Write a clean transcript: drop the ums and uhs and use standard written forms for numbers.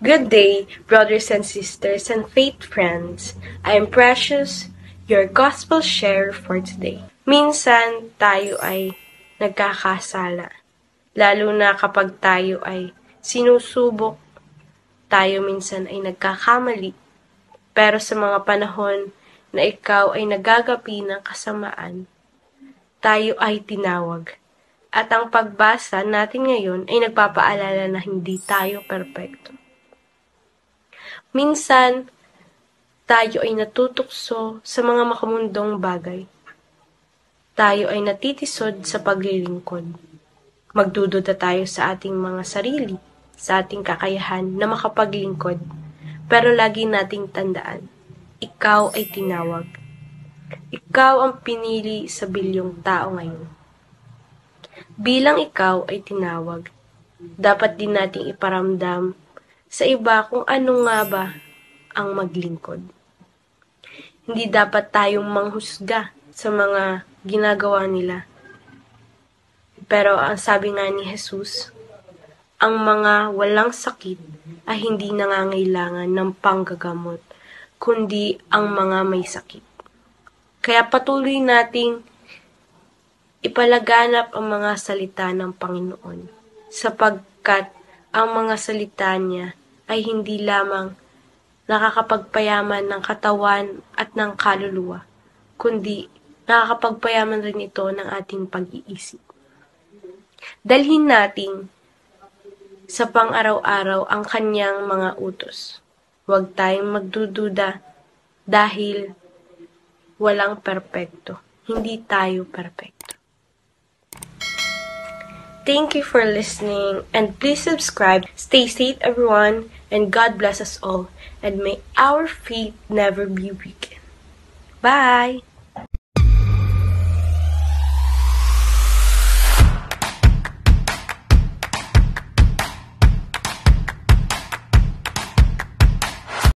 Good day, brothers and sisters and faith friends. I am Precious, your gospel share for today. Minsan tayo ay nagkakasala, lalo na kapag tayo ay sinusubok, tayo minsan ay nagkakamali. Pero sa mga panahon na ikaw ay nagagapi ng kasamaan, tayo ay tinawag. At ang pagbasa natin ngayon ay nagpapaalala na hindi tayo perpekto. Minsan, tayo ay natutukso sa mga makamundong bagay. Tayo ay natitisod sa paglilingkod. Magdududa tayo sa ating mga sarili, sa ating kakayahan na makapaglingkod. Pero lagi nating tandaan, ikaw ay tinawag. Ikaw ang pinili sa bilyong tao ngayon. Bilang ikaw ay tinawag, dapat din nating iparamdam sa iba kung ano nga ba ang maglingkod. Hindi dapat tayong manghusga sa mga ginagawa nila. Pero ang sabi nga ni Jesus, ang mga walang sakit ay hindi nangangailangan ng panggagamot, kundi ang mga may sakit. Kaya patuloy nating ipalaganap ang mga salita ng Panginoon, sapagkat ang mga salita niya ay hindi lamang nakakapagpayaman ng katawan at ng kaluluwa, kundi nakakapagpayaman rin ito ng ating pag-iisip. Dalhin natin sa pang-araw-araw ang kanyang mga utos. Huwag tayong magdududa dahil walang perpekto. Hindi tayo perpekto. Thank you for listening, and please subscribe. Stay safe, everyone, and God bless us all, and may our faith never be weakened. Bye!